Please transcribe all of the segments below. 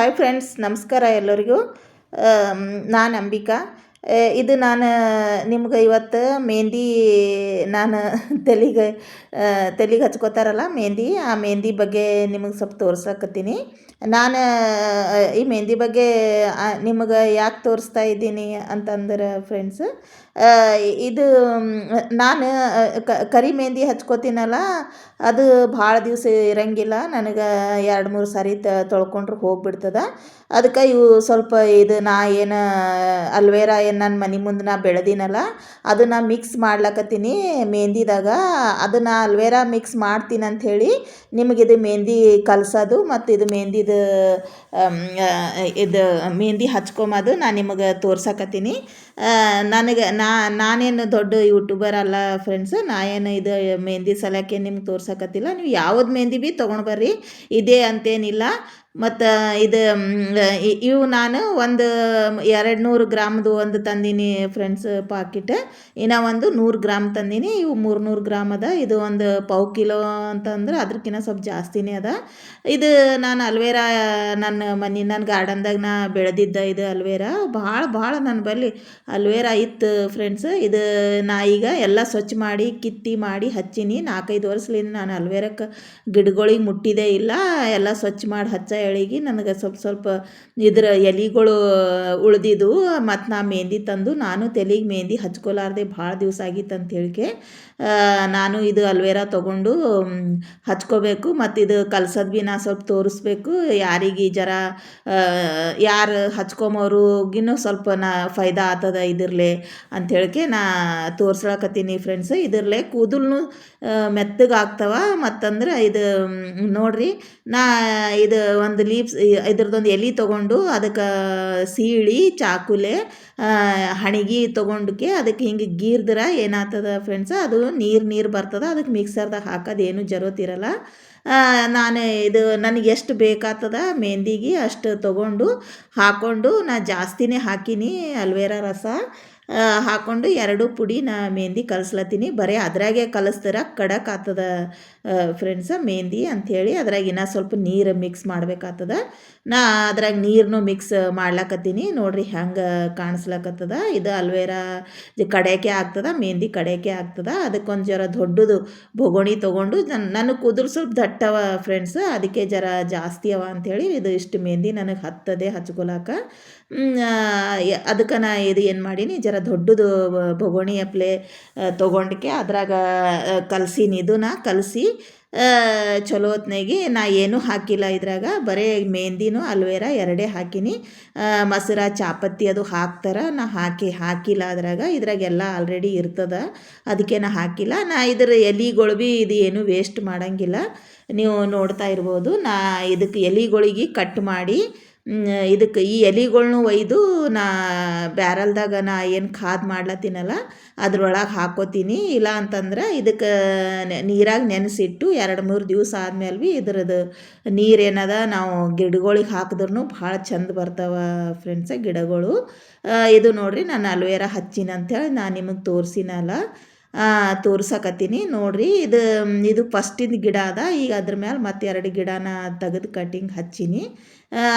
Hi friends, ನಮಸ್ಕಾರ ಎಲ್ಲರಿಗೂ. ನಾನು ಅಂಬಿಕಾ. ಇದು ನಾನು ನಿಮ್ಗೆ ಇವತ್ತು ಮೆಹಂದಿ ನಾನು ತಲೆಗೆ ತಲೆಗೆ ಹಚ್ಕೋತಾರಲ್ಲ ಮೆಹಂದಿ, ಆ ಮೆಹಂದಿ ಬಗ್ಗೆ ನಿಮಗೆ ಸ್ವಲ್ಪ ತೋರ್ಸಕತ್ತೀನಿ. ನಾನು ಈ ಮೆಹಂದಿ ಬಗ್ಗೆ ನಿಮಗೆ ಯಾಕೆ ತೋರಿಸ್ತಾ ಇದ್ದೀನಿ ಅಂತಂದ್ರೆ ಫ್ರೆಂಡ್ಸ್, ಇದು ನಾನು ಕರಿ ಮೆಹಂದಿ ಹಚ್ಕೋತೀನಲ್ಲ, ಅದು ಭಾಳ ದಿವಸ ಇರಂಗಿಲ್ಲ. ನನಗೆ 2-3 ಸಾರಿ ತೊಳ್ಕೊಂಡ್ರೆ ಹೋಗ್ಬಿಡ್ತದೆ. ಅದಕ್ಕೆ ಇವು ಸ್ವಲ್ಪ ಇದು ನಾ ಏನು ಅಲ್ವೇರಾ ಏನು ನನ್ನ ಮನೆ ಮುಂದೆ ನಾ ಬೆಳೆದಿನಲ್ಲ, ಅದನ್ನು ಮಿಕ್ಸ್ ಮಾಡ್ಲಕತ್ತೀನಿ ಮೆಹಂದಿದಾಗ. ಅದನ್ನು ಅಲ್ವೇರಾ ಮಿಕ್ಸ್ ಮಾಡ್ತೀನಿ ಅಂಥೇಳಿ ನಿಮಗೆ ಇದು ಮೆಹಂದಿ ಕಲಸೋದು ಮತ್ತು ಇದು ಮೆಹಂದಿದು ಇದು ಮೆಹಂದಿ ಹಚ್ಕೊಂಬೋದು ನಾನು ನಿಮಗೆ ತೋರ್ಸಕತ್ತೀನಿ. ನಾನೇನು ದೊಡ್ಡ ಯೂಟ್ಯೂಬರ್ ಅಲ್ಲ ಫ್ರೆಂಡ್ಸ್. ನಾ ಏನು ಇದು ಮೆಹಂದಿ ಸಲಕ್ಕೆ ನಿಮ್ಗೆ ತೋರ್ಸಕತ್ತಿಲ್ಲ. ನೀವು ಯಾವ್ದು ಮೆಹಂದಿ ಭೀ ತೊಗೊಂಡು ಬರ್ರಿ, ಇದೇ ಅಂತೇನಿಲ್ಲ. ಮತ್ತು ಇದು ಇವು ನಾನು ಒಂದು 200 ಗ್ರಾಮ್ದು ಒಂದು ತಂದೀನಿ ಫ್ರೆಂಡ್ಸ್ ಪಾಕಿಟ್. ಇನ್ನು ಒಂದು 100 ಗ್ರಾಮ್ ತಂದೀನಿ. ಇವು 300 ಗ್ರಾಮ್ ಅದ. ಇದು ಒಂದು ಪಾವು ಕಿಲೋ ಅಂತಂದ್ರೆ ಅದಕ್ಕಿಂತ ಸ್ವಲ್ಪ ಜಾಸ್ತಿನೇ ಅದ. ಇದು ನಾನು ಅಲ್ವೇರಾ ನನ್ನ ಗಾರ್ಡನ್ದಾಗ ನಾ ಬೆಳೆದಿದ್ದ ಇದು ಅಲ್ವೇರಾ ಭಾಳ ನನ್ನ ಬಳಿ ಅಲ್ವೇರಾ ಇತ್ತು ಫ್ರೆಂಡ್ಸ್. ಇದು ನಾ ಈಗ ಎಲ್ಲ ಸ್ವಚ್ಛ ಮಾಡಿ ಕಿತ್ತಿ ಮಾಡಿ ಹಚ್ಚೀನಿ. 4-5 ವರ್ಷಲಿಂದ ನಾನು ಅಲ್ವೇರಕ್ಕೆ ಗಿಡಗಳಿಗೆ ಮುಟ್ಟಿದೇ ಇಲ್ಲ. ಎಲ್ಲ ಸ್ವಚ್ಛ ಮಾಡಿ ಹಚ್ಚ ಎಳಿಗೆ ನನಗೆ ಸ್ವಲ್ಪ ಇದ್ರ ಎಲೆಗಳು ಉಳ್ದಿದ್ವು. ಮತ್ತು ನಾ ಮೆಹಂದಿ ತಂದು ನಾನು ತಲೆಗೆ ಮೆಹಂದಿ ಹಚ್ಕೊಲಾರ್ದೆ ಭಾಳ ದಿವಸ ಆಗಿತ್ತು ಅಂತ ಹೇಳಿಕೆ ನಾನು ಇದು ಅಲ್ವೇರಾ ತೊಗೊಂಡು ಹಚ್ಕೋಬೇಕು. ಮತ್ತು ಇದು ಕಲ್ಸೋದು ಭೀ ನಾ ಸ್ವಲ್ಪ ತೋರಿಸ್ಬೇಕು. ಯಾರಿಗೆ ಜರ ಯಾರು ಹಚ್ಕೊಂಬೋರಿಗಿನ್ನೂ ಸ್ವಲ್ಪ ಫೈದಾ ಆಗ್ತದ ಇದ್ರಲ್ಲೇ ಅಂಥೇಳಿಕೆ ನಾ ತೋರ್ಸ್ಲಕತ್ತೀನಿ ಫ್ರೆಂಡ್ಸ್. ಇದ್ರಲ್ಲೇ ಕೂದಲು ಮೆತ್ತಗೆ ಆಗ್ತವ. ಮತ್ತಂದ್ರೆ ಇದು ನೋಡ್ರಿ, ನಾ ಇದು ಒಂದು ಲೀವ್ಸ್ ಇದ್ರದ್ದೊಂದು ಎಲೆ ತೊಗೊಂಡು ಅದಕ್ಕೆ ಸೀಳಿ ಚಾಕುಲೆ ಹಣಿಗೆ ತೊಗೊಂಡಕ್ಕೆ ಅದಕ್ಕೆ ಹಿಂಗೆ ಗೀರ್ದ್ರೆ ಏನಾಗ್ತದ ಫ್ರೆಂಡ್ಸ್, ಅದು ನೀರು ಬರ್ತದೆ. ಅದಕ್ಕೆ ಮಿಕ್ಸರ್ದಾಗ ಹಾಕೋದೇನು ಜರೋತಿರಲ್ಲ. ನಾನು ಇದು ನನಗೆ ಎಷ್ಟು ಬೇಕಾಗ್ತದ ಮೆಹಂದಿಗೆ ಅಷ್ಟು ತೊಗೊಂಡು ಹಾಕ್ಕೊಂಡು ನಾ ಜಾಸ್ತಿನೇ ಹಾಕೀನಿ ಅಲ್ವೇರಾ ರಸ ಹಾಕ್ಕೊಂಡು 2 ಪುಡಿ ನಾ ಮೆಹಂದಿ ಕಲಸ್ಲತ್ತೀನಿ. ಬರೀ ಅದ್ರಾಗೆ ಕಲಿಸ್ತಾರೆ ಖಡಕ್ ಆಗ್ತದ ಫ್ರೆಂಡ್ಸ ಮೆಹಂದಿ ಅಂಥೇಳಿ. ಅದ್ರಾಗ ಇನ್ನೂ ಸ್ವಲ್ಪ ನೀರು ಮಿಕ್ಸ್ ಮಾಡ್ಬೇಕಾಗ್ತದ. ನಾ ಅದ್ರಾಗ ನೀರನ್ನು ಮಿಕ್ಸ್ ಮಾಡ್ಲಕತ್ತೀನಿ. ನೋಡ್ರಿ ಹೆಂಗೆ ಕಾಣಿಸ್ಲಕತ್ತದ. ಇದು ಅಲ್ವೇರಾ ಕಡೆಯಕ್ಕೆ ಆಗ್ತದ, ಮೆಹಂದಿ ಕಡೆಯಕ್ಕೆ ಆಗ್ತದ. ಅದಕ್ಕೊಂದು ಜರ ದೊಡ್ಡದು ಬೊಗೋಣಿ ತೊಗೊಂಡು ನನ್ನ ಕೂದಲು ಸ್ವಲ್ಪ ದಟ್ಟವ ಫ್ರೆಂಡ್ಸ್, ಅದಕ್ಕೆ ಜರ ಜಾಸ್ತಿ ಅವ ಅಂಥೇಳಿ ಇದು ಇಷ್ಟು ಮೆಹಂದಿ ನನಗೆ ಹತ್ತದೆ ಹಚ್ಕೊಳಕ. ಅದಕ್ಕೆ ನಾ ಇದು ಏನು ಮಾಡೀನಿ, ಜರ ದೊಡ್ಡದು ಬೊಗೋಣಿ ಅಪ್ಲೆ ತೊಗೊಂಡಕ್ಕೆ ಅದ್ರಾಗ ಕಲಸೀನಿ. ಇದು ನಾ ಕಲಸಿ ಚಲೋ ಹೊತ್ನಾಗೆ ನಾ ಏನೂ ಹಾಕಿಲ್ಲ ಇದ್ರಾಗ. ಬರೀ ಮೆಹಂದಿನೂ ಅಲ್ವೇರಾ ಎರಡೇ ಹಾಕೀನಿ. ಮೊಸರ ಚಾಪತ್ತಿ ಅದು ಹಾಕ್ತಾರೆ, ನಾ ಹಾಕಿಲ್ಲ ಇದ್ರಾಗೆಲ್ಲ ಆಲ್ರೆಡಿ ಇರ್ತದ, ಅದಕ್ಕೆ ನಾ ಹಾಕಿಲ್ಲ. ನಾ ಇದ್ರ ಎಲೆಗಳು ಭೀ ಇದು ಏನೂ ವೇಸ್ಟ್ ಮಾಡೋಂಗಿಲ್ಲ. ನೀವು ನೋಡ್ತಾ ಇರ್ಬೋದು. ನಾ ಇದಕ್ಕೆ ಎಲೆಗಳಿಗೆ ಕಟ್ ಮಾಡಿ ಇದಕ್ಕೆ ಈ ಎಲೆಗಳ್ನು ಒಯ್ದು ನಾ ಬ್ಯಾರಲ್ದಾಗ ನಾ ಏನು ಖಾದ್ ಮಾಡ್ಲತ್ತೀನಲ್ಲ ಅದ್ರೊಳಗೆ ಹಾಕೋತೀನಿ. ಇಲ್ಲ ಅಂತಂದ್ರೆ ಇದಕ್ಕೆ ನೀರಾಗ ನೆನೆಸಿಟ್ಟು 2-3 ದಿವಸ ಆದಮೇಲೆ ಭೀ ಇದ್ರದ್ದು ನೀರೇನದ ನಾವು ಗಿಡಗಳಿಗೆ ಹಾಕಿದ್ರೂ ಭಾಳ ಚಂದ ಬರ್ತಾವ ಫ್ರೆಂಡ್ಸ ಗಿಡಗಳು. ಇದು ನೋಡ್ರಿ, ನಾನು ಅಲ್ವೇರಾ ಹಚ್ಚಿನ ಅಂಥೇಳಿ ನಾನು ನಿಮಗೆ ತೋರಿಸಿನಲ್ಲ, ತೋರ್ಸಕತ್ತೀನಿ ನೋಡ್ರಿ. ಇದು ಫಸ್ಟಿಂದ ಗಿಡ ಅದ. ಈಗ ಅದ್ರ ಮೇಲೆ ಮತ್ತೆ 2 ಗಿಡನ ತೆಗೆದು ಕಟಿಂಗ್ ಹಚ್ಚೀನಿ.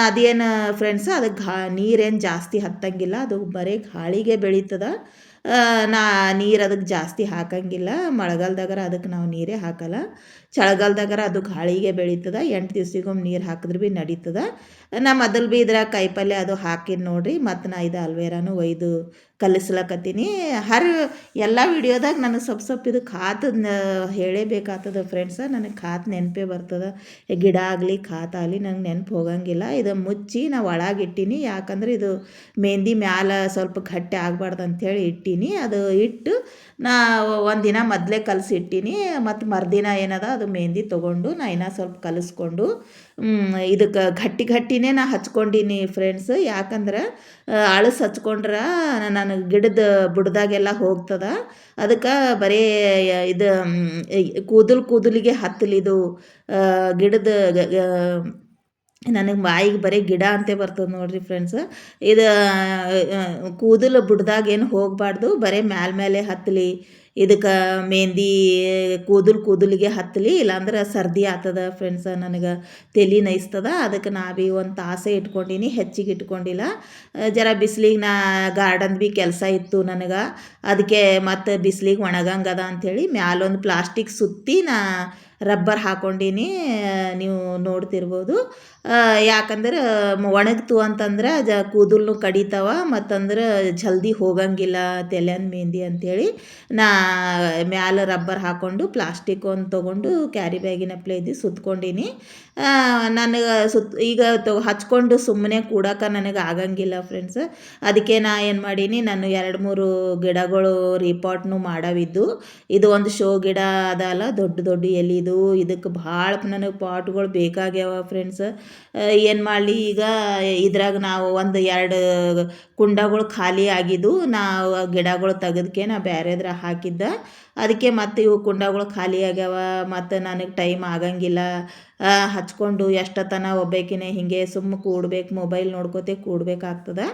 ಅದೇನು ಫ್ರೆಂಡ್ಸ್, ಅದಕ್ಕೆ ನೀರೇನು ಜಾಸ್ತಿ ಹತ್ತಂಗಿಲ್ಲ. ಅದು ಬರೀ ಗಾಳಿಗೆ ಬೆಳೀತದ. ನಾ ನೀರು ಅದಕ್ಕೆ ಜಾಸ್ತಿ ಹಾಕಂಗಿಲ್ಲ. ಮಳೆಗಾಲದಾಗರ ಅದಕ್ಕೆ ನಾವು ನೀರೇ ಹಾಕಲ್ಲ. ಚಳಿಗಾಲದಾಗರ ಅದು ಗಾಳಿಗೆ ಬೆಳೀತದ. 8 ದಿವ್ಸಕ್ಕೊಮ್ಮೆ ನೀರು ಹಾಕಿದ್ರೆ ಭೀ ನಡೀತದ. ನಾ ಮೊದಲು ಭೀ ಇದ್ರಾಗ ಕಾಯಿಪಲ್ಯ ಅದು ಹಾಕಿನಿ ನೋಡ್ರಿ. ಮತ್ತು ನಾ ಇದು ಅಲ್ವೇರಾನು ಒಯ್ದು ಕಲಿಸ್ಲಕತ್ತೀನಿ. ಎಲ್ಲ ವಿಡಿಯೋದಾಗ ನನಗೆ ಸ್ವಲ್ಪ ಇದು ಖಾತದ ಹೇಳೇಬೇಕಾಗ್ತದ ಫ್ರೆಂಡ್ಸ. ನನಗೆ ಖಾತ್ ನೆನಪೇ ಬರ್ತದ. ಗಿಡ ಆಗಲಿ ಖಾತಾಗಲಿ ನಂಗೆ ನೆನಪು ಹೋಗಂಗಿಲ್ಲ. ಇದು ಮುಚ್ಚಿ ನಾ ಒಳಗೆ ಇಟ್ಟೀನಿ. ಯಾಕಂದ್ರೆ ಇದು ಮೆಹಂದಿ ಮ್ಯಾಲ ಸ್ವಲ್ಪ ಗಟ್ಟಿ ಆಗಬಾರ್ದು ಅಂಥೇಳಿ ಇಟ್ಟೀನಿ. ಅದು ಇಟ್ಟು ನಾ ಒಂದಿನ ಮೊದಲೇ ಕಲಸಿ ಇಟ್ಟೀನಿ. ಮತ್ತು ಮರುದಿನ ಏನದ ಅದು ಮೆಹಂದಿ ತೊಗೊಂಡು ನಾ ಇನ್ನೂ ಸ್ವಲ್ಪ ಕಲಿಸ್ಕೊಂಡು ಇದಕ್ಕೆ ಗಟ್ಟಿನೇ ನಾ ಹಚ್ಕೊಂಡೀನಿ ಫ್ರೆಂಡ್ಸ್. ಯಾಕಂದ್ರೆ ಅಳಸು ಹಚ್ಕೊಂಡ್ರೆ ನನಗೆ ಗಿಡದ ಬುಡದಾಗೆಲ್ಲ ಹೋಗ್ತದ. ಅದಕ್ಕೆ ಬರೀ ಇದು ಕೂದಲಿಗೆ ಹತ್ತಲಿದು ಗಿಡದ ನನಗೆ ಬಾಯಿಗೆ ಬರೀ ಗಿಡ ಅಂತೇ ಬರ್ತದೆ ನೋಡ್ರಿ ಫ್ರೆಂಡ್ಸ್. ಇದು ಕೂದಲು ಬುಡದಾಗ ಏನು ಹೋಗಬಾರ್ದು, ಬರೀ ಮೇಲೆ ಹತ್ತಲಿ ಇದಕ್ಕೆ ಮೆಹಂದಿ ಕೂದಲಿಗೆ ಹತ್ತಲಿ, ಇಲ್ಲಾಂದ್ರೆ ಸರ್ದಿ ಆಗ್ತದ ಫ್ರೆಂಡ್ಸ, ನನಗೆ ತಲೆ ನೈಸ್ತದ. ಅದಕ್ಕೆ ನಾ ಭೀ ಒಂದು ತಾಸೇ ಇಟ್ಕೊಂಡೀನಿ, ಹೆಚ್ಚಿಗೆ ಇಟ್ಕೊಂಡಿಲ್ಲ. ಜರ ಬಿಸಿಲಿಗೆ ನಾ ಗಾರ್ಡನ್ ಭೀ ಕೆಲಸ ಇತ್ತು ನನಗೆ, ಅದಕ್ಕೆ ಮತ್ತು ಬಿಸಿಲಿಗೆ ಒಣಗಂಗದ ಅಂಥೇಳಿ ಮ್ಯಾಲೊಂದು ಪ್ಲಾಸ್ಟಿಕ್ ಸುತ್ತಿ ನಾ ರಬ್ಬರ್ ಹಾಕ್ಕೊಂಡೀನಿ. ನೀವು ನೋಡ್ತಿರ್ಬೋದು. ಯಾಕಂದ್ರೆ ಒಣಗ್ತು ಅಂತಂದ್ರೆ ಕೂದಲು ಕಡಿತಾವ, ಮತ್ತಂದ್ರೆ ಜಲ್ದಿ ಹೋಗಂಗಿಲ್ಲ ತೆಲ್ಯನ ಮೆಹಂದಿ ಅಂಥೇಳಿ ನಾ ಮ್ಯಾಲ ರಬ್ಬರ್ ಹಾಕ್ಕೊಂಡು ಪ್ಲಾಸ್ಟಿಕ್ ಒಂದು ತೊಗೊಂಡು ಕ್ಯಾರಿ ಬ್ಯಾಗಿನ ಪ್ಲೇದಿ ಸುತ್ಕೊಂಡೀನಿ. ನನಗೆ ಈಗ ಹಚ್ಕೊಂಡು ಸುಮ್ಮನೆ ಕೂಡಕ್ಕೆ ನನಗೆ ಆಗಂಗಿಲ್ಲ ಫ್ರೆಂಡ್ಸ್. ಅದಕ್ಕೆ ನಾ ಏನು ಮಾಡೀನಿ, ನಾನು 2-3 ಗಿಡಗಳು ರೀಪಾಟ್ನು ಮಾಡವಿದ್ದು. ಇದು ಒಂದು ಶೋ ಗಿಡ ಅದಲ್ಲ, ದೊಡ್ಡ ದೊಡ್ಡ ಎಲಿದು. ಇದಕ್ಕೆ ಭಾಳ ನನಗೆ ಪಾಟ್ಗಳು ಬೇಕಾಗ್ಯಾವ ಫ್ರೆಂಡ್ಸ್. ಏನು ಮಾಡಲಿ, ಈಗ ಇದ್ರಾಗ ನಾವು 1-2 ಕುಂಡಗಳು ಖಾಲಿ ಆಗಿದ್ದು, ನಾವು ಗಿಡಗಳು ತೆಗೆದಕ್ಕೆ ನಾ ಬೇರೆದ್ರಾಗ ಹಾಕಿದ್ದೆ. ಅದಕ್ಕೆ ಮತ್ತು ಇವು ಕುಂಡಗಳು ಖಾಲಿ ಆಗ್ಯಾವ, ಮತ್ತು ನನಗೆ ಟೈಮ್ ಆಗಂಗಿಲ್ಲ ಹಚ್ಕೊಂಡು ಎಷ್ಟೊತ್ತನ ಒಬ್ಬೇಕಿನೇ ಹಿಂಗೆ ಸುಮ್ಮ ಕೂಡ್ಬೇಕು, ಮೊಬೈಲ್ ನೋಡ್ಕೋತೆ ಕೂಡ್ಬೇಕಾಗ್ತದೆ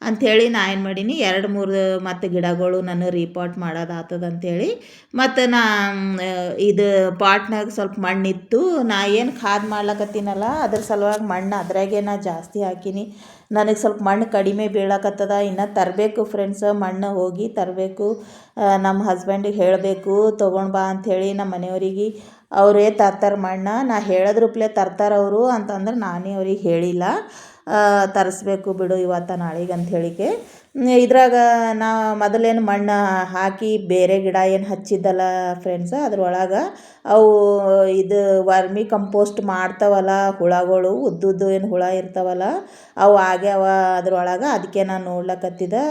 ಅಂಥೇಳಿ ನಾ ಏನು ಮಾಡೀನಿ, 2-3 ಮತ್ತು ಗಿಡಗಳು ನಾನು ರೀಪಾಟ್ ಮಾಡೋದಾಗ್ತದೆ ಅಂಥೇಳಿ. ಮತ್ತು ನಾ ಇದು ಪಾಟ್ನಾಗ ಸ್ವಲ್ಪ ಮಣ್ಣಿತ್ತು. ನಾ ಏನು ಖಾದ್ ಮಾಡ್ಲಕತ್ತೀನಲ್ಲ, ಅದ್ರ ಸಲುವಾಗಿ ಮಣ್ಣು ಅದ್ರಾಗೆ ನಾ ಜಾಸ್ತಿ ಹಾಕೀನಿ. ನನಗೆ ಸ್ವಲ್ಪ ಮಣ್ಣು ಕಡಿಮೆ ಬೀಳಕತ್ತದ. ಇನ್ನು ತರಬೇಕು ಫ್ರೆಂಡ್ಸ್, ಮಣ್ಣು ಹೋಗಿ ತರಬೇಕು. ನಮ್ಮ ಹಸ್ಬೆಂಡಿಗೆ ಹೇಳಬೇಕು ತೊಗೊಂಡು ಬಾ ಅಂಥೇಳಿ, ನಮ್ಮ ಮನೆಯವ್ರಿಗೆ. ಅವರೇ ತರ್ತಾರೆ ಮಣ್ಣು. ನಾ ಹೇಳೋದ್ರಪ್ಲೆ ತರ್ತಾರೆ ಅವರು ಅಂತಂದ್ರೆ ನಾನೇ ಅವ್ರಿಗೆ ಹೇಳಿಲ್ಲ. ತರಿಸ್ಬೇಕು ಬಿಡು ಇವತ್ತು ನಾಳೆಗೆ ಅಂತ ಹೇಳಿಕೆ. ಇದ್ರಾಗ ನಾ ಮೊದಲೇನು ಮಣ್ಣು ಹಾಕಿ ಬೇರೆ ಗಿಡ ಏನು ಹಚ್ಚಿದ್ದಲ್ಲ ಫ್ರೆಂಡ್ಸ, ಅದ್ರೊಳಗೆ ಅವು ಇದು ವರ್ಮಿ ಕಂಪೋಸ್ಟ್ ಮಾಡ್ತಾವಲ್ಲ ಹುಳಗಳು, ಉದ್ದುದ್ದು ಏನು ಹುಳ ಇರ್ತಾವಲ್ಲ ಅವು ಆಗ್ಯಾವ ಅದ್ರೊಳಗೆ. ಅದಕ್ಕೆ ನಾನು ನೋಡ್ಲಕತ್ತಿದ್ದೆ,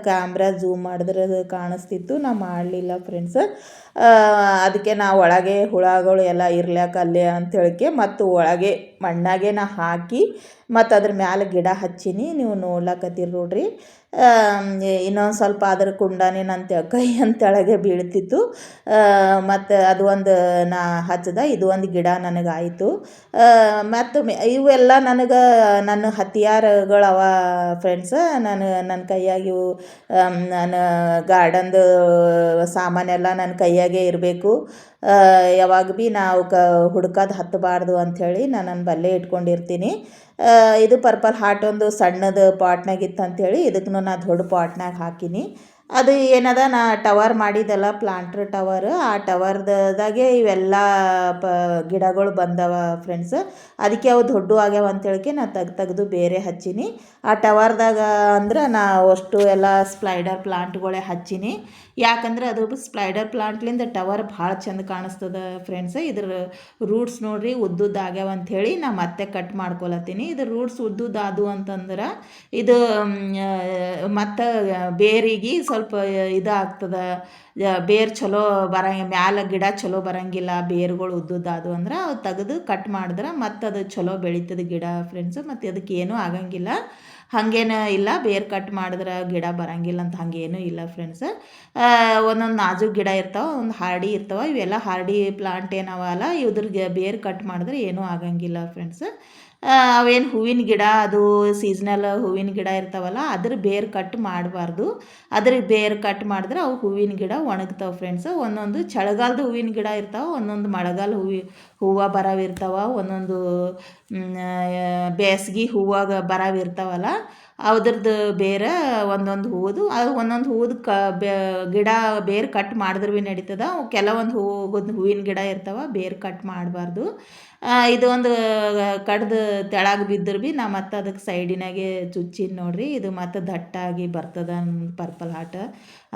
ಕ್ಯಾಮ್ರಾ ಝೂಮ್ ಮಾಡಿದ್ರೆ ಅದು ಕಾಣಿಸ್ತಿತ್ತು, ನಾ ಮಾಡಲಿಲ್ಲ ಫ್ರೆಂಡ್ಸ್. ಅದಕ್ಕೆ ನಾ ಒಳಗೆ ಹುಳಗಳು ಎಲ್ಲ ಇರ್ಲ್ಯಾಕಲ್ಲೇ ಅಂಥೇಳಿಕೆ ಮತ್ತು ಒಳಗೆ ಮಣ್ಣಾಗೆ ನಾ ಹಾಕಿ ಮತ್ತು ಅದ್ರ ಮ್ಯಾಲೆ ಗಿಡ ಹಚ್ಚೀನಿ. ನೀವು ನೋಡ್ಲಕತ್ತೀರಿ ನೋಡ್ರಿ. ಇನ್ನೊಂದು ಸ್ವಲ್ಪ ಅದ್ರ ಕುಂಡನೇ ನನ್ನ ಕೈಯಂತ ಕೆಳಗೆ ಬೀಳ್ತಿತ್ತು. ಮತ್ತು ಅದು ಒಂದು ನಾ ಹಚ್ಚಿದೆ. ಇದು ಒಂದು ಗಿಡ ನನಗಾಯಿತು. ಮತ್ತು ಇವೆಲ್ಲ ನನಗೆ ನನ್ನ ಹತಿಯಾರಗಳವ ಫ್ರೆಂಡ್ಸ. ನನ್ನ ಕೈಯಾಗ ಇವು ನಾನು ಗಾರ್ಡನ್ದು ಸಾಮಾನೆಲ್ಲ ನನ್ನ ಕೈಯಾಗೆ ಇರಬೇಕು. ಯಾವಾಗ ಭೀ ನಾವು ಹುಡ್ಕೋದು ಹತ್ತಬಾರ್ದು ಅಂಥೇಳಿ ನಾನು ನನ್ನ ಬಲ್ಲೇ ಇಟ್ಕೊಂಡಿರ್ತೀನಿ. ಇದು ಪರ್ಪಲ್ ಹಾರ್ಟ್ ಒಂದು ಸಣ್ಣದು ಪಾಟ್ನಾಗಿತ್ತು ಅಂಥೇಳಿ ಇದಕ್ಕೂ ನಾ ದೊಡ್ಡ ಪಾಟ್ನಾಗ ಹಾಕೀನಿ. ಅದು ಏನದ, ನಾ ಟವರ್ ಮಾಡಿದ್ದಲ್ಲ, ಪ್ಲಾಂಟ್ರ್ ಟವರ್, ಆ ಟವರ್ದಾಗೆ ಇವೆಲ್ಲ ಗಿಡಗಳು ಬಂದವ ಫ್ರೆಂಡ್ಸ್. ಅದಕ್ಕೆ ಅವು ದೊಡ್ಡ ಆಗ್ಯಾವ ಅಂಥೇಳಿಕೆ ನಾ ತೆಗ್ದು ಬೇರೆ ಹಚ್ಚೀನಿ. ಆ ಟವರ್ದಾಗ ಅಂದ್ರೆ ನಾ ಅಷ್ಟು ಎಲ್ಲ ಸ್ಪ್ಲೈಡರ್ ಪ್ಲಾಂಟ್ಗಳೇ ಹಚ್ಚೀನಿ. ಯಾಕಂದ್ರೆ ಅದು ಸ್ಪ್ಲೈಡರ್ ಪ್ಲಾಂಟ್ಲಿಂದ ಟವರ್ ಭಾಳ ಚಂದ ಕಾಣಿಸ್ತದೆ ಫ್ರೆಂಡ್ಸ್. ಇದ್ರ ರೂಟ್ಸ್ ನೋಡ್ರಿ ಉದ್ದುದ್ದು ಆಗ್ಯಾವ ಅಂಥೇಳಿ ನಾ ಮತ್ತೆ ಕಟ್ ಮಾಡ್ಕೊಳತ್ತೀನಿ. ಇದು ರೂಟ್ಸ್ ಉದ್ದುದ್ದಾದು ಅಂತಂದ್ರೆ ಇದು ಮತ್ತು ಬೇರಿಗೆ ಸ್ವಲ್ಪ ಇದಾಗ್ತದೆ, ಬೇರು ಚಲೋ ಮ್ಯಾಲ ಗಿಡ ಚಲೋ ಬರಂಗಿಲ್ಲ. ಬೇರುಗಳು ಉದ್ದುದ್ದಾದು ಅಂದ್ರೆ ಅವು ತೆಗೆದು ಕಟ್ ಮಾಡಿದ್ರೆ ಮತ್ತು ಅದು ಚಲೋ ಬೆಳೀತದೆ ಗಿಡ ಫ್ರೆಂಡ್ಸ್. ಮತ್ತು ಅದಕ್ಕೆ ಏನೂ ಆಗಂಗಿಲ್ಲ, ಹಾಗೇನೂ ಇಲ್ಲ. ಬೇರು ಕಟ್ ಮಾಡಿದ್ರೆ ಗಿಡ ಬರಂಗಿಲ್ಲ ಅಂತ ಹಾಗೇನೂ ಇಲ್ಲ ಫ್ರೆಂಡ್ಸ್. ಒಂದೊಂದು ನಾಜೂಕು ಗಿಡ ಇರ್ತಾವೆ, ಒಂದು ಹಾರ್ಡಿ ಇರ್ತಾವೆ. ಇವೆಲ್ಲ ಹಾರ್ಡಿ ಪ್ಲಾಂಟ್ ಏನವಲ್ಲ, ಇದ್ರಿಗೆ ಬೇರು ಕಟ್ ಮಾಡಿದ್ರೆ ಏನೂ ಆಗಂಗಿಲ್ಲ ಫ್ರೆಂಡ್ಸ್. ಅವೇನು ಹೂವಿನ ಗಿಡ, ಅದು ಸೀಸ್ನಲ್ ಹೂವಿನ ಗಿಡ ಇರ್ತಾವಲ್ಲ, ಅದ್ರ ಬೇರು ಕಟ್ ಮಾಡಬಾರ್ದು. ಅದ್ರ ಬೇರು ಕಟ್ ಮಾಡಿದ್ರೆ ಅವು ಹೂವಿನ ಗಿಡ ಒಣಗ್ತಾವೆ ಫ್ರೆಂಡ್ಸ್. ಒಂದೊಂದು ಚಳಿಗಾಲದ ಹೂವಿನ ಗಿಡ ಇರ್ತಾವೆ, ಒಂದೊಂದು ಮಳೆಗಾಲ ಹೂವು ಬರೋವಿರ್ತಾವೆ, ಒಂದೊಂದು ಬೇಸಿಗೆ ಹೂವಾಗ ಬರೋವಿರ್ತಾವಲ್ಲ, ಅದ್ರದ್ದು ಬೇರೆ ಒಂದೊಂದು ಹೂವುದು. ಅದು ಒಂದೊಂದು ಹೂವುದು ಗಿಡ ಬೇರು ಕಟ್ ಮಾಡಿದ್ರೆ ಭೀ ನಡೀತದೆ. ಕೆಲವೊಂದು ಹೂವಿನ ಗಿಡ ಇರ್ತಾವೆ, ಬೇರು ಕಟ್ ಮಾಡಬಾರ್ದು. ಇದೊಂದು ಕಡ್ದು ತೆಳಗೆ ಬಿದ್ದರೆ ಭೀ ನಾ ಮತ್ತು ಅದಕ್ಕೆ ಸೈಡಿನಾಗೆ ಚುಚ್ಚಿನ ನೋಡ್ರಿ. ಇದು ಮತ್ತು ದಟ್ಟಾಗಿ ಬರ್ತದೆ ಪರ್ಪಲ್ ಹಾರ್ಟ್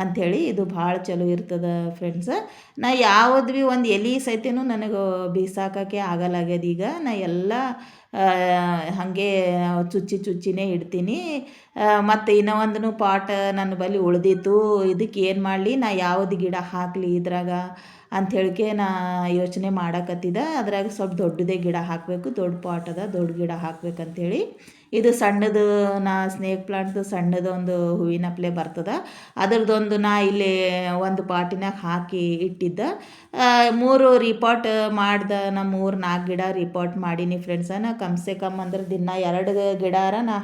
ಅಂಥೇಳಿ. ಇದು ಭಾಳ ಚಲೋ ಇರ್ತದೆ ಫ್ರೆಂಡ್ಸ್. ನಾ ಯಾವ್ದು ಭೀ ಒಂದು ಎಲೆ ಸಹಿತನೂ ನನಗೆ ಬೀಸಾಕೋಕ್ಕೆ ಆಗಲ್ಲಾಗ್ಯದ. ಈಗ ನಾ ಎಲ್ಲ ಹಾಗೆ ಚುಚ್ಚಿನೇ ಇಡ್ತೀನಿ. ಮತ್ತು ಇನ್ನೂ ಒಂದು ಪಾಟ್ ನನ್ನ ಬಳಿ ಉಳಿದಿತ್ತು. ಇದಕ್ಕೆ ಏನು ಮಾಡಲಿ, ನಾ ಯಾವುದು ಗಿಡ ಹಾಕಲಿ ಇದ್ರಾಗ ಅಂಥೇಳಿಕೆ ನಾ ಯೋಚನೆ ಮಾಡಕತ್ತಿದ್ದೆ. ಅದ್ರಾಗ ಸ್ವಲ್ಪ ದೊಡ್ಡದೇ ಗಿಡ ಹಾಕಬೇಕು, ದೊಡ್ಡ ಪಾಟ್ ಅದ, ದೊಡ್ಡ ಗಿಡ ಹಾಕ್ಬೇಕಂತೇಳಿ. ಇದು ಸಣ್ಣದು ನಾ ಸ್ನೇಕ್ ಪ್ಲಾಂಟ್ದು ಸಣ್ಣದು ಒಂದು ಹೂವಿನಪ್ಲೆ ಬರ್ತದೆ, ಅದ್ರದ್ದೊಂದು ನಾ ಇಲ್ಲಿ ಒಂದು ಪಾಟಿನಾಗ ಹಾಕಿ ಇಟ್ಟಿದ್ದೆ. 3 ರಿಪಾಟ್ ಮಾಡ್ದೆ. ನಾ 3-4 ಗಿಡ ರಿಪಾಟ್ ಮಾಡೀನಿ ಫ್ರೆಂಡ್ಸ. ನಾ ಕಮ್ಸೆ ಕಮ್ ಅಂದ್ರೆ ದಿನ 2 ಗಿಡಾರ ನಾ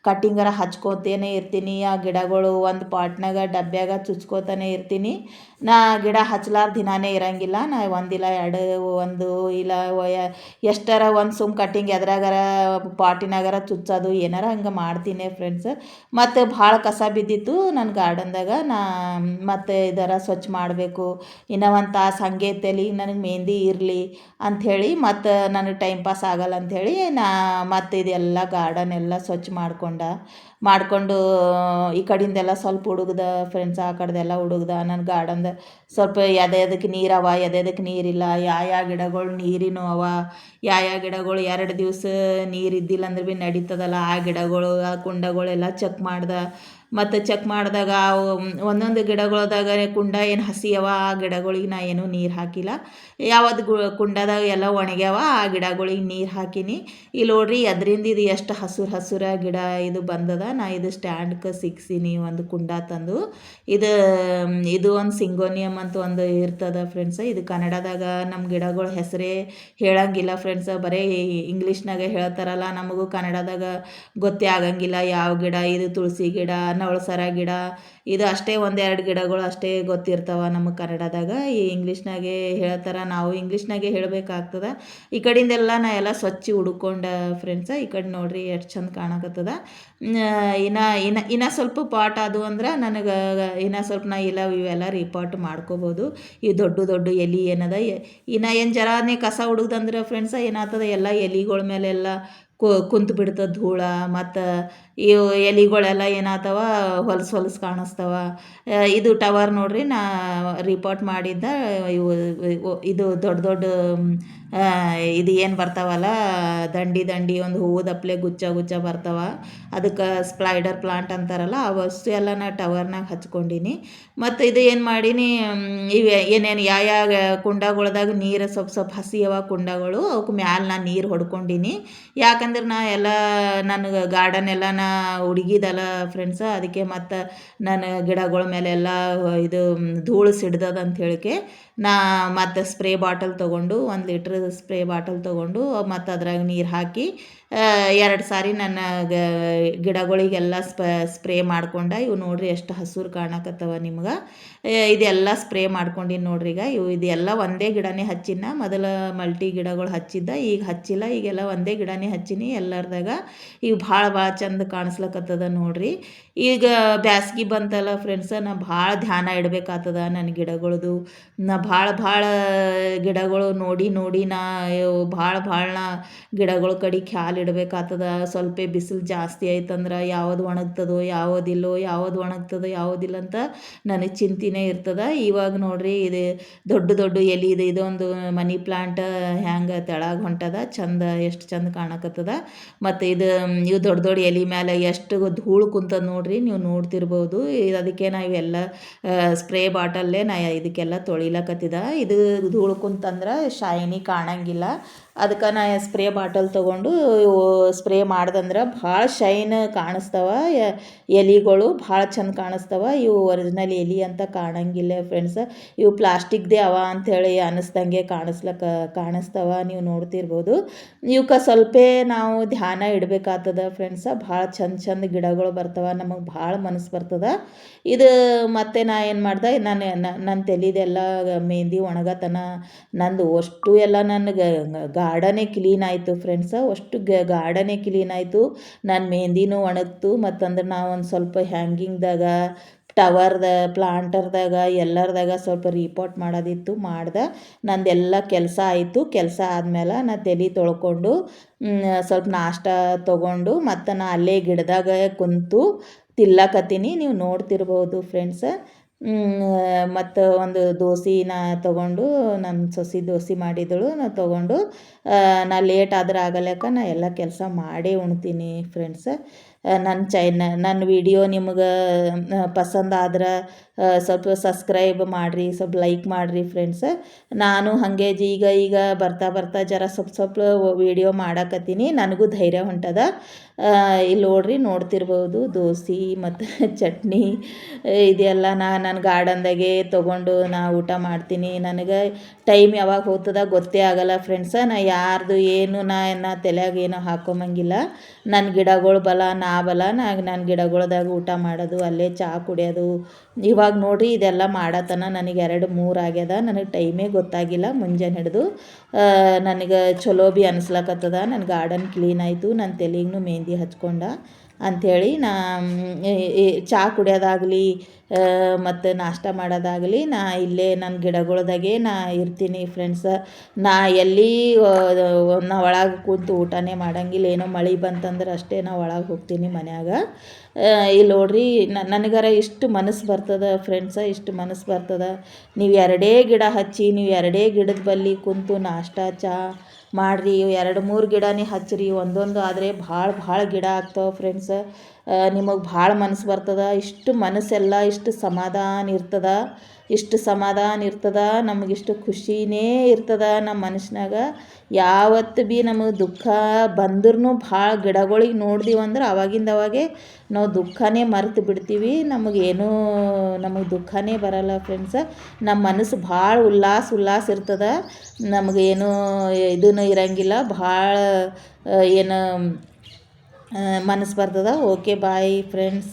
ಕಟ್ಟಿಂಗರ ಹಚ್ಕೋತೇನೆ ಇರ್ತೀನಿ. ಆ ಗಿಡಗಳು ಒಂದು ಪಾಟ್ನಾಗ ಡಬ್ಬ್ಯಾಗ ಚುಚ್ಕೋತಾನೆ ಇರ್ತೀನಿ. ನಾ ಗಿಡ ಹಚ್ಲಾರ ದಿನಾನೇ ಇರಂಗಿಲ್ಲ. ನಾ ಒಂದಿಲ್ಲ 2 ಒಂದು ಇಲ್ಲ ಎಷ್ಟರ ಒಂದು ಸುಮ್ ಕಟ್ಟಿಂಗ್ ಎದ್ರಾಗಾರ ಪಾಟಿನಾಗಾರ ಚುಚ್ಚೋದು ಏನಾರ ಹಂಗೆ ಮಾಡ್ತೀನಿ ಫ್ರೆಂಡ್ಸ್. ಮತ್ತು ಭಾಳ ಕಸ ಬಿದ್ದಿತ್ತು ನನ್ನ ಗಾರ್ಡನ್ದಾಗ. ನಾ ಮತ್ತು ಇದರ ಸ್ವಚ್ಛ ಮಾಡಬೇಕು, ಇನ್ನೂ ಒಂದು ತಾಸು ಹಾಗೆ ತಲೆ ನನಗೆ ಮೆಹಂದಿ ಇರಲಿ ಅಂಥೇಳಿ, ಮತ್ತು ನನಗೆ ಟೈಮ್ ಪಾಸ್ ಆಗಲ್ಲ ಅಂಥೇಳಿ ನಾ ಮತ್ತು ಇದೆಲ್ಲ ಗಾರ್ಡನ್ ಎಲ್ಲ ಸ್ವಚ್ಛ ಮಾಡಿಕೊಂಡು ಈ ಕಡೆಯಿಂದೆಲ್ಲ ಸ್ವಲ್ಪ ಹುಡುಗ್ದ ಫ್ರೆಂಡ್ಸ್, ಆ ಕಡೆದೆಲ್ಲ ಹುಡುಗ್ದ. ನನ್ನ ಗಾರ್ಡನ್ದ ಸ್ವಲ್ಪ ಎದೆದಕ್ಕೆ ನೀರವ, ಎದೆದಕ್ಕೆ ನೀರಿಲ್ಲ, ಯಾವ ಗಿಡಗಳು ನೀರಿನೂ ಅವ, ಯಾವ ಗಿಡಗಳು 2 ದಿವಸ ನೀರು ಇದ್ದಿಲ್ಲ ಅಂದ್ರೆ ಭೀ ನಡೀತದಲ್ಲ, ಆ ಗಿಡಗಳು ಆ ಕುಂಡಗಳೆಲ್ಲ ಚೆಕ್ ಮಾಡ್ದೆ. ಮತ್ತು ಚೆಕ್ ಮಾಡಿದಾಗ ಒಂದೊಂದು ಗಿಡಗಳದಾಗ ಕುಂಡ ಏನು ಹಸಿ ಅವ, ಆ ಗಿಡಗಳಿಗೆ ನಾ ಏನೂ ನೀರು ಹಾಕಿಲ್ಲ. ಯಾವುದು ಕುಂಡದಾಗ ಎಲ್ಲ ಒಣಗ್ಯಾವ, ಆ ಗಿಡಗಳಿಗೆ ನೀರು ಹಾಕೀನಿ. ಇಲ್ಲಿ ನೋಡ್ರಿ ಅದರಿಂದ ಇದು ಎಷ್ಟು ಹಸುರ ಗಿಡ ಇದು ಬಂದದ. ನಾ ಇದು ಸ್ಟ್ಯಾಂಡ್ಗೆ ಸಿಕ್ಸೀನಿ ಒಂದು ಕುಂಡ ತಂದು. ಇದು ಒಂದು ಸಿಂಗೋನಿಯಮ್ ಅಂತ ಒಂದು ಇರ್ತದ ಫ್ರೆಂಡ್ಸ್. ಇದು ಕನ್ನಡದಾಗ ನಮ್ಮ ಗಿಡಗಳ ಹೆಸರೇ ಹೇಳಂಗಿಲ್ಲ ಫ್ರೆಂಡ್ಸ್, ಬರೀ ಇಂಗ್ಲೀಷ್ನಾಗೆ ಹೇಳ್ತಾರಲ್ಲ, ನಮಗೂ ಕನ್ನಡದಾಗ ಗೊತ್ತೇ ಆಗಂಗಿಲ್ಲ ಯಾವ ಗಿಡ ಇದು. ತುಳಸಿ ಗಿಡ, ನವಳಸರ ಗಿಡ, ಇದು ಅಷ್ಟೇ 1-2 ಗಿಡಗಳು ಅಷ್ಟೇ ಗೊತ್ತಿರ್ತಾವೆ ನಮಗೆ ಕನ್ನಡದಾಗ. ಈ ಇಂಗ್ಲೀಷ್ನಾಗೆ ಹೇಳ್ತಾರೆ, ನಾವು ಇಂಗ್ಲೀಷ್ನಾಗೆ ಹೇಳಬೇಕಾಗ್ತದೆ. ಈ ಕಡೆಯಿಂದೆಲ್ಲ ನಾ ಎಲ್ಲ ಸ್ವಚ್ಛ ಹುಡ್ಕೊಂಡೆ ಫ್ರೆಂಡ್ಸ. ಈ ಕಡೆ ನೋಡ್ರಿ ಎಷ್ಟು ಚಂದ ಕಾಣಕತ್ತದ. ಇನ್ನು ಸ್ವಲ್ಪ ಪಾಟ್ ಅದು ಅಂದ್ರೆ ನನಗೆ ಇನ್ನು ಸ್ವಲ್ಪ ನಾ ಇವೆಲ್ಲ ರಿಪಾಟ್ ಮಾಡ್ಕೋಬೋದು. ಈ ದೊಡ್ಡ ಎಲೆ ಏನದ, ಇನ್ನು ಏನು ಜರಾನೇ ಕಸ ಹುಡುಗ್ದಂದ್ರೆ ಫ್ರೆಂಡ್ಸ ಏನಾಗ್ತದೆ, ಎಲ್ಲ ಎಲೆಗಳ ಮೇಲೆಲ್ಲ ಕುಂತು ಬಿಡ್ತದೆ ಧೂಳ. ಮತ್ತು ಇವು ಎಲೆಗಳೆಲ್ಲ ಏನಾಗ್ತವ, ಹೊಲಸು ಕಾಣಿಸ್ತವ. ಇದು ಟವರ್ ನೋಡ್ರಿ ನಾ ರಿಪಾಟ್ ಮಾಡಿದ್ದ. ಇದು ದೊಡ್ಡ ಇದು ಏನು ಬರ್ತಾವಲ್ಲ, ದಂಡಿ ಒಂದು ಹೂವದಪ್ಲೆ ಗುಚ್ಛ ಬರ್ತಾವ, ಅದಕ್ಕೆ ಸ್ಪ್ಲೈಡರ್ ಪ್ಲಾಂಟ್ ಅಂತಾರಲ್ಲ, ಆ ವಸ್ತು ಎಲ್ಲ ನಾ ಟವರ್ನಾಗ ಹಚ್ಕೊಂಡೀನಿ. ಮತ್ತು ಇದು ಏನು ಮಾಡೀನಿ, ಇವೆ ಏನೇನು ಯಾವ ಕುಂಡಗಳ್ದಾಗ ನೀರು ಸ್ವಲ್ಪ ಹಸಿಯವ ಕುಂಡಗಳು, ಅವಕ್ಕೆ ಮ್ಯಾಲೆ ನಾ ನೀರು ಹೊಡ್ಕೊಂಡೀನಿ. ಯಾಕಂದ್ರೆ ನಾ ಎಲ್ಲ ನನಗೆ ಗಾರ್ಡನ್ ಎಲ್ಲ ನಾ ಹುಡುಗಿದಲ್ಲ ಫ್ರೆಂಡ್ಸ, ಅದಕ್ಕೆ ಮತ್ತು ನನ್ನ ಗಿಡಗಳ ಮೇಲೆಲ್ಲ ಇದು ಧೂಳು ಸಿಡ್ದದ ಅಂತ ಹೇಳಿಕೆ ನಾ ಮತ್ತು ಸ್ಪ್ರೇ ಬಾಟಲ್ ತೊಗೊಂಡು 1 ಲೀಟ್ರ್ ಸ್ಪ್ರೇ ಬಾಟಲ್ ತೊಗೊಂಡು ಮತ್ತು ಅದ್ರಾಗ ನೀರು ಹಾಕಿ 2 ಸಾರಿ ನನ್ನ ಗಿಡಗಳಿಗೆಲ್ಲ ಸ್ಪ್ರೇ ಮಾಡ್ಕೊಂಡೆ. ಇವು ನೋಡ್ರಿ ಎಷ್ಟು ಹಸುರು ಕಾಣಕತ್ತವ ನಿಮ್ಗೆ. ಇದೆಲ್ಲ ಸ್ಪ್ರೇ ಮಾಡ್ಕೊಂಡಿನಿ ನೋಡ್ರಿ. ಈಗ ಇದೆಲ್ಲ ಒಂದೇ ಗಿಡನೇ ಹಚ್ಚಿನ, ಮೊದಲ ಮಲ್ಟಿ ಗಿಡಗಳು ಹಚ್ಚಿದ್ದ, ಈಗ ಹಚ್ಚಿಲ್ಲ. ಈಗೆಲ್ಲ ಒಂದೇ ಗಿಡನೇ ಹಚ್ಚಿನಿ ಎಲ್ಲರದಾಗ. ಈಗ ಭಾಳ ಚಂದ ಕಾಣಿಸ್ಲಕತ್ತದ ನೋಡ್ರಿ. ಈಗ ಬ್ಯಾಸ್ಗೆ ಬಂತಲ್ಲ ಫ್ರೆಂಡ್ಸ, ನಾ ಭಾಳ ಧ್ಯಾನ ಇಡಬೇಕಾಗ್ತದ ನನ್ನ ಗಿಡಗಳದು. ನಾ ಭಾಳ ಗಿಡಗಳು ನೋಡಿ ನಾ ಭಾಳ ನಾ ಗಿಡಗಳ ಕಡೆ ಖ್ಯಾಲ್ ಇಡಬೇಕಾಗ್ತದ. ಸ್ವಲ್ಪ ಬಿಸಿಲು ಜಾಸ್ತಿ ಆಯ್ತಂದ್ರೆ ಯಾವುದು ಒಣಗ್ತದೋ ಯಾವುದಿಲ್ಲೋ, ಯಾವುದು ಒಣಗ್ತದೋ ಯಾವುದಿಲ್ಲ ಅಂತ ನನಗೆ ಚಿಂತೆನೇ ಇರ್ತದೆ. ಇವಾಗ ನೋಡ್ರಿ ಇದು ದೊಡ್ಡ ಎಲೆ ಇದೆ. ಇದೊಂದು ಮನಿ ಪ್ಲಾಂಟ್ ಹ್ಯಾಂಗೆ ತೆಳಗೆ ಹೊಂಟದ, ಎಷ್ಟು ಚಂದ ಕಾಣಕತ್ತದ. ಮತ್ತು ಇವು ದೊಡ್ಡ ಎಲೆ ಮೇಲೆ ಎಷ್ಟು ಧೂಳು ಕುಂತದ ನೋಡ್ರಿ, ನೀವು ನೋಡ್ತಿರ್ಬೋದು. ಅದಕ್ಕೆ ನಾ ಇವೆಲ್ಲ ಸ್ಪ್ರೇ ಬಾಟಲ್ಲೇ ನಾ ಇದಕ್ಕೆಲ್ಲ ತೊಳಿಲಕತ್ತಿದ. ಇದು ಧೂಳು ಕುಂತಂದ್ರೆ ಶೈನಿ ಕಾಣಂಗಿಲ್ಲ, ಅದಕ್ಕೆ ನಾ ಸ್ಪ್ರೇ ಬಾಟಲ್ ತೊಗೊಂಡು ಸ್ಪ್ರೇ ಮಾಡ್ದಂದ್ರೆ ಭಾಳ ಶೈನ್ ಕಾಣಿಸ್ತವ. ಎಲೆಗಳು ಭಾಳ ಚಂದ ಕಾಣಿಸ್ತವ. ಇವು ಒರಿಜಿನಲ್ ಎಲೆ ಅಂತ ಕಾಣಂಗಿಲ್ಲ ಫ್ರೆಂಡ್ಸ್. ಇವು ಪ್ಲಾಸ್ಟಿಕ್ದೇ ಅವ ಅಂಥೇಳಿ ಅನ್ನಿಸ್ದಂಗೆ ಕಾಣಿಸ್ತವ, ನೀವು ನೋಡ್ತಿರ್ಬೋದು. ಇವಕ್ಕೆ ಸ್ವಲ್ಪ ನಾವು ಧ್ಯಾನ ಇಡಬೇಕಾಗ್ತದ ಫ್ರೆಂಡ್ಸ. ಭಾಳ ಚಂದ ಗಿಡಗಳು ಬರ್ತವೆ, ನಮಗೆ ಭಾಳ ಮನಸ್ಸು ಬರ್ತದೆ. ಇದು ಮತ್ತು ನಾ ಏನು ಮಾಡ್ದೆ, ನನ್ನ ತಲೆದೆಲ್ಲ ಮೆಹಂದಿ ಒಣಗತನ ನಂದು ಅಷ್ಟು ಎಲ್ಲ ನನಗೆ ಗಾರ್ಡನೇ ಕ್ಲೀನ್ ಆಯಿತು ಫ್ರೆಂಡ್ಸ. ಅಷ್ಟು ಗಾರ್ಡನೇ ಕ್ಲೀನ್ ಆಯಿತು, ನನ್ನ ಮೆಹಂದಿನೂ ಒಣಗ್ತು. ಮತ್ತಂದ್ರೆ ನಾವು ಒಂದು ಸ್ವಲ್ಪ ಹ್ಯಾಂಗಿಂಗ್ದಾಗ, ಟವರ್ದ ಪ್ಲಾಂಟರ್ದಾಗ ಎಲ್ಲರದಾಗ ಸ್ವಲ್ಪ ರಿಪಾಟ್ ಮಾಡೋದಿತ್ತು, ಮಾಡ್ದೆ. ನಂದೆಲ್ಲ ಕೆಲಸ ಆಯಿತು. ಕೆಲಸ ಆದಮೇಲೆ ನಾ ತಲೆ ತೊಳ್ಕೊಂಡು ಸ್ವಲ್ಪ ನಾಷ್ಟ ತೊಗೊಂಡು ಮತ್ತು ನಾ ಅಲ್ಲೇ ಗಿಡದಾಗ ಕುಂತು ತಿಲ್ಲಕತ್ತೀನಿ, ನೀವು ನೋಡ್ತಿರ್ಬೋದು ಫ್ರೆಂಡ್ಸ. ಮತ್ತು ಒಂದು ದೋಸೆನ ತೊಗೊಂಡು ನನ್ನ ಸೊಸೆ ದೋಸೆ ಮಾಡಿದಳು ನಾ ತೊಗೊಂಡು ನಾ ಲೇಟ್ ಆದ್ರೆ ಆಗಲ್ಯಾಕ ನಾ ಎಲ್ಲ ಕೆಲಸ ಮಾಡೇ ಉಣ್ತೀನಿ ಫ್ರೆಂಡ್ಸ. ನನ್ನ ವಿಡಿಯೋ ನಿಮ್ಗೆ ಪಸಂದ್ ಆದ್ರೆ ಸ್ವಲ್ಪ ಸಬ್ಸ್ಕ್ರೈಬ್ ಮಾಡಿರಿ, ಸ್ವಲ್ಪ ಲೈಕ್ ಮಾಡಿರಿ ಫ್ರೆಂಡ್ಸ. ನಾನು ಹಾಗೆ ಈಗ ಬರ್ತಾ ಬರ್ತಾ ಜರ ಸ್ವಲ್ಪ ವಿಡಿಯೋ ಮಾಡಾಕತ್ತೀನಿ, ನನಗೂ ಧೈರ್ಯ ಹೊಂಟದ. ಇಲ್ಲಿ ನೋಡ್ತಿರ್ಬೋದು ದೋಸೆ ಮತ್ತು ಚಟ್ನಿ ಇದೆಲ್ಲ ನನ್ನ ಗಾರ್ಡನ್ದಾಗೆ ತೊಗೊಂಡು ನಾ ಊಟ ಮಾಡ್ತೀನಿ. ನನಗೆ ಟೈಮ್ ಯಾವಾಗ ಹೋಗ್ತದ ಗೊತ್ತೇ ಆಗಲ್ಲ ಫ್ರೆಂಡ್ಸ. ನಾ ಯಾರ್ದು ಏನು ನಾ ತಲೆಯಾಗ ಏನು ಹಾಕೊಂಬಂಗಿಲ್ಲ. ನನ್ನ ಗಿಡಗಳು ಬಲ ನನ್ನ ಗಿಡಗಳ್ದಾಗ ಊಟ ಮಾಡೋದು, ಅಲ್ಲೇ ಚಹಾ ಕುಡಿಯೋದು. ಇವಾಗ ನೋಡಿರಿ ಇದೆಲ್ಲ ಮಾಡತನ ನನಗೆ 2-3 ಆಗ್ಯದ. ನನಗೆ ಟೈಮೇ ಗೊತ್ತಾಗಿಲ್ಲ ಮುಂಜಾನೆ ಹಿಡಿದು. ನನಗೆ ಚಲೋ ಭೀ ಅನಿಸ್ಲಕತ್ತದ, ನನ್ನ ಗಾರ್ಡನ್ ಕ್ಲೀನ್ ಆಯಿತು, ನನ್ನ ತಲೆಗೂ ಮೆಹಂದಿ ಹಚ್ಕೊಂಡ ಅಂಥೇಳಿ. ಚಹಾ ಕುಡಿಯೋದಾಗಲಿ ಮತ್ತು ನಾಷ್ಟ ಮಾಡೋದಾಗಲಿ ನಾ ಇಲ್ಲೇ ನನ್ನ ಗಿಡಗಳ್ದಾಗೆ ನಾ ಇರ್ತೀನಿ ಫ್ರೆಂಡ್ಸ. ನಾ ಎಲ್ಲಿ ನಾ ಒಳಗೆ ಕೂತು ಊಟನೇ ಮಾಡಂಗಿಲ್ಲ. ಏನೋ ಮಳೆ ಬಂತಂದ್ರೆ ಅಷ್ಟೇ ನಾ ಒಳಗೆ ಹೋಗ್ತೀನಿ ಮನ್ಯಾಗ. ಇಲ್ಲಿ ನೋಡ್ರಿ ನನಗರ ಇಷ್ಟು ಮನಸ್ಸು ಬರ್ತದ ಫ್ರೆಂಡ್ಸ, ಇಷ್ಟು ಮನಸ್ಸು ಬರ್ತದ. ನೀವು 2 ಗಿಡ ಹಚ್ಚಿ, ನೀವು 2 ಗಿಡದ ಬಲ್ಲಿ ಕುಂತು ನಾಷ್ಟ ಚಹಾ ಮಾಡಿರಿ. 2-3 ಗಿಡನೇ ಹಚ್ಚಿರಿ, ಒಂದೊಂದು ಆದರೆ ಭಾಳ ಗಿಡ ಆಗ್ತಾವೆ ಫ್ರೆಂಡ್ಸ. ನಿಮಗೆ ಭಾಳ ಮನಸ್ಸು ಬರ್ತದ. ಇಷ್ಟು ಮನಸ್ಸೆಲ್ಲ ಇಷ್ಟು ಸಮಾಧಾನ ಇರ್ತದ, ನಮಗಿಷ್ಟು ಖುಷಿನೇ ಇರ್ತದ ನಮ್ಮ ಮನಸ್ಸಿನಾಗ. ಯಾವತ್ತು ಭೀ ನಮಗೆ ದುಃಖ ಬಂದ್ರೂ ಭಾಳ ಗಿಡಗಳಿಗೆ ನೋಡ್ದೀವಂದ್ರೆ ಅವಾಗೆ ನಾವು ದುಃಖನೇ ಮರೆತು ಬಿಡ್ತೀವಿ. ನಮಗೆ ದುಃಖನೇ ಬರಲ್ಲ ಫ್ರೆಂಡ್ಸ. ನಮ್ಮ ಮನಸ್ಸು ಭಾಳ ಉಲ್ಲಾಸ ಇರ್ತದ. ನಮಗೇನು ಇದೂ ಇರಂಗಿಲ್ಲ, ಭಾಳ ಏನು ಮನಸ್ಸು ಬರ್ತದ. Okay bye friends.